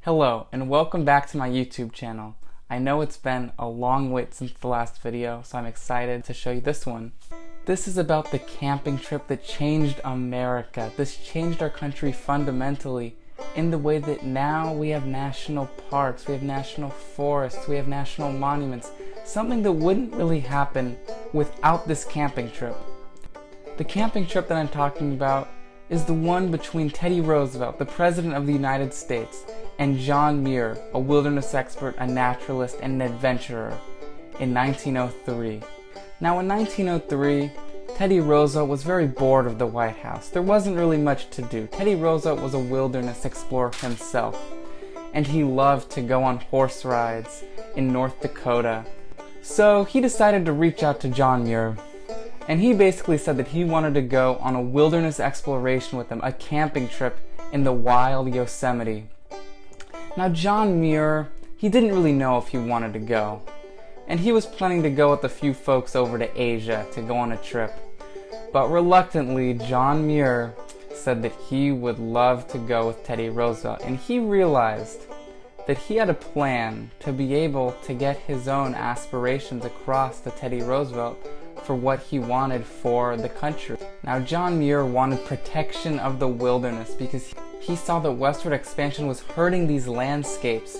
Hello and welcome back to my YouTube channel. I know it's been a long wait since the last video, so I'm excited to show you this one. This is about the camping trip that changed America. This changed our country fundamentally in the way that now we have national parks, we have national forests, we have national monuments, something that wouldn't really happen without this camping trip. The camping trip that I'm talking about is the one between Teddy Roosevelt, the President of the United States, and John Muir, a wilderness expert, a naturalist, and an adventurer, in 1903. Now in 1903, Teddy Roosevelt was very bored of the White House. There wasn't really much to do. Teddy Roosevelt was a wilderness explorer himself, and he loved to go on horse rides in North Dakota. So he decided to reach out to John Muir, and he basically said that he wanted to go on a wilderness exploration with him, a camping trip in the wild Yosemite. Now John Muir, he didn't really know if he wanted to go, and he was planning to go with a few folks over to Asia to go on a trip. But reluctantly, John Muir said that he would love to go with Teddy Roosevelt, and he realized that he had a plan to be able to get his own aspirations across to Teddy Roosevelt for what he wanted for the country. Now John Muir wanted protection of the wilderness because he saw that westward expansion was hurting these landscapes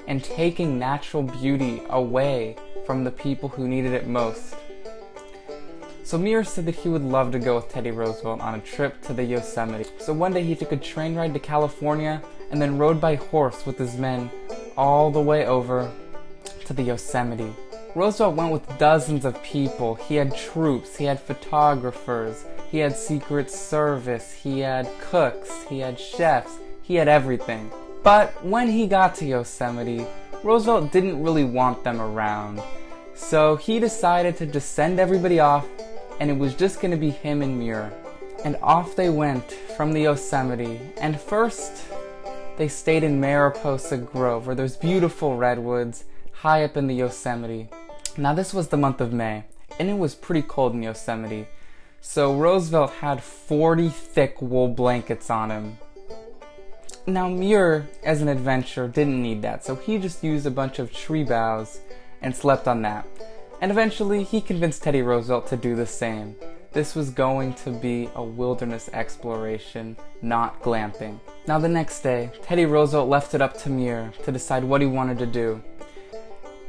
and taking natural beauty away from the people who needed it most. So Muir said that he would love to go with Teddy Roosevelt on a trip to the Yosemite. So one day he took a train ride to California and then rode by horse with his men all the way over to the Yosemite. Roosevelt went with dozens of people. He had troops, he had photographers, he had Secret Service, he had cooks, he had chefs, he had everything. But when he got to Yosemite, Roosevelt didn't really want them around. So he decided to just send everybody off, and it was just going to be him and Muir. And off they went from the Yosemite, and first they stayed in Mariposa Grove, where there's beautiful redwoods high up in the Yosemite. Now this was the month of May, and it was pretty cold in Yosemite, so Roosevelt had 40 thick wool blankets on him. Now Muir, as an adventurer, didn't need that, so he just used a bunch of tree boughs and slept on that. And eventually he convinced Teddy Roosevelt to do the same. This was going to be a wilderness exploration, not glamping. Now the next day, Teddy Roosevelt left it up to Muir to decide what he wanted to do.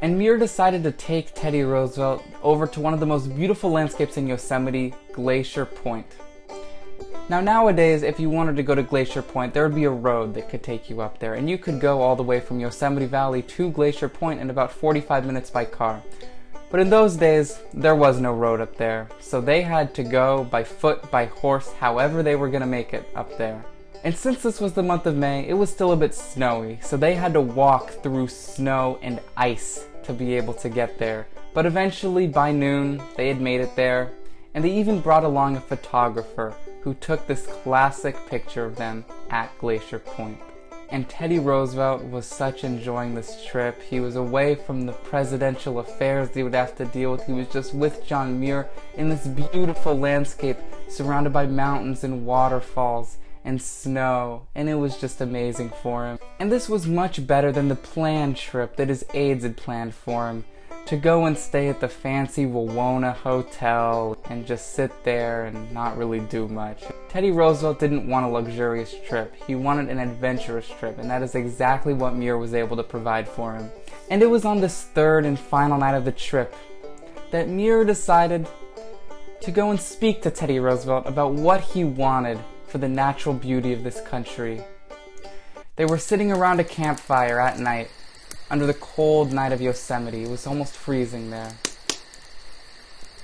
And Muir decided to take Teddy Roosevelt over to one of the most beautiful landscapes in Yosemite, Glacier Point. Now nowadays, if you wanted to go to Glacier Point, there would be a road that could take you up there, and you could go all the way from Yosemite Valley to Glacier Point in about 45 minutes by car. But in those days, there was no road up there, so they had to go by foot, by horse, however they were going to make it up there. And since this was the month of May, it was still a bit snowy, so they had to walk through snow and ice to be able to get there. But eventually, by noon, they had made it there, and they even brought along a photographer who took this classic picture of them at Glacier Point. And Teddy Roosevelt was such enjoying this trip. He was away from the presidential affairs that he would have to deal with. He was just with John Muir in this beautiful landscape surrounded by mountains and waterfalls and snow, and it was just amazing for him. And this was much better than the planned trip that his aides had planned for him, to go and stay at the fancy Wawona Hotel and just sit there and not really do much. Teddy Roosevelt didn't want a luxurious trip. He wanted an adventurous trip, and that is exactly what Muir was able to provide for him. And it was on this third and final night of the trip that Muir decided to go and speak to Teddy Roosevelt about what he wanted for the natural beauty of this country. They were sitting around a campfire at night under the cold night of Yosemite. It was almost freezing there.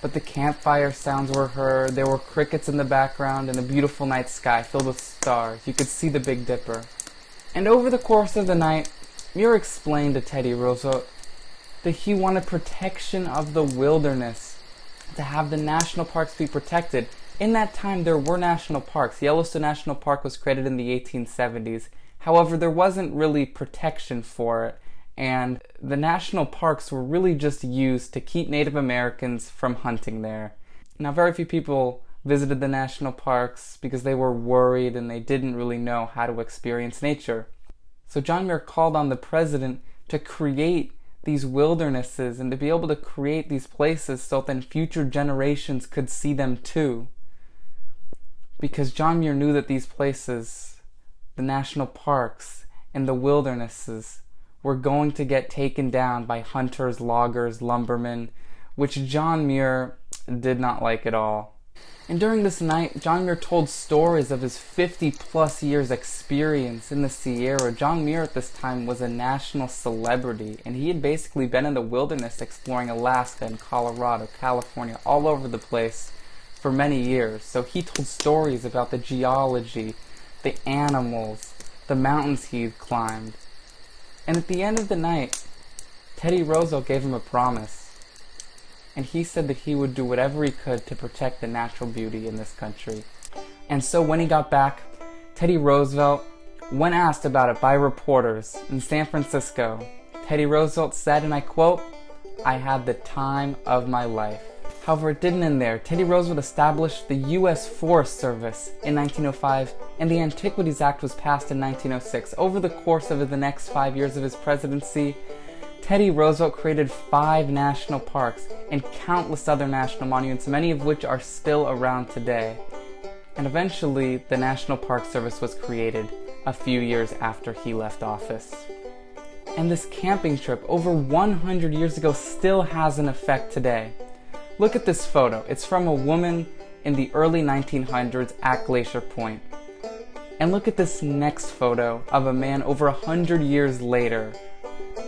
But the campfire sounds were heard, there were crickets in the background, and a beautiful night sky filled with stars. You could see the Big Dipper. And over the course of the night, Muir explained to Teddy Roosevelt that he wanted protection of the wilderness, to have the national parks be protected. In that time, there were national parks. Yellowstone National Park was created in the 1870s. However, there wasn't really protection for it, and the national parks were really just used to keep Native Americans from hunting there. Now, very few people visited the national parks because they were worried and they didn't really know how to experience nature. So John Muir called on the president to create these wildernesses and to be able to create these places so then future generations could see them too. Because John Muir knew that these places, the national parks and the wildernesses, were going to get taken down by hunters, loggers, lumbermen, which John Muir did not like at all. And during this night, John Muir told stories of his 50-plus years experience in the Sierra. John Muir at this time was a national celebrity, and he had basically been in the wilderness exploring Alaska and Colorado, California, all over the place for many years. So he told stories about the geology, the animals, the mountains he had climbed. And at the end of the night, Teddy Roosevelt gave him a promise. And he said that he would do whatever he could to protect the natural beauty in this country. And so when he got back, Teddy Roosevelt, when asked about it by reporters in San Francisco, Teddy Roosevelt said, and I quote, "I had the time of my life." However, it didn't end there. Teddy Roosevelt established the U.S. Forest Service in 1905, and the Antiquities Act was passed in 1906. Over the course of the next 5 years of his presidency, Teddy Roosevelt created 5 national parks and countless other national monuments, many of which are still around today. And eventually, the National Park Service was created a few years after he left office. And this camping trip over 100 years ago still has an effect today. Look at this photo. It's from a woman in the early 1900s at Glacier Point. And look at this next photo of a man over 100 years later,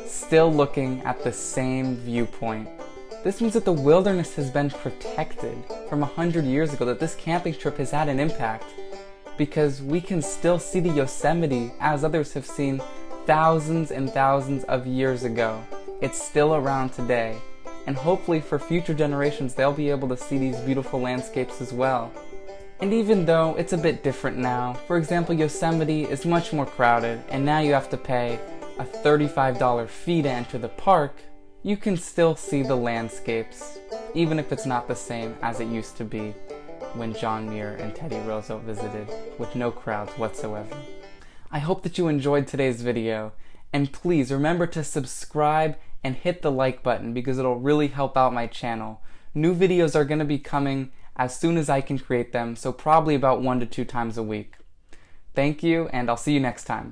still looking at the same viewpoint. This means that the wilderness has been protected from 100 years ago, that this camping trip has had an impact, because we can still see the Yosemite as others have seen thousands and thousands of years ago. It's still around today, and hopefully for future generations they'll be able to see these beautiful landscapes as well. And even though it's a bit different now, for example, Yosemite is much more crowded, and now you have to pay a $35 fee to enter the park, you can still see the landscapes, even if it's not the same as it used to be when John Muir and Teddy Roosevelt visited, with no crowds whatsoever. I hope that you enjoyed today's video, and please remember to subscribe and hit the like button because it'll really help out my channel. New videos are going to be coming as soon as I can create them, so probably about 1 to 2 times a week. Thank you, and I'll see you next time.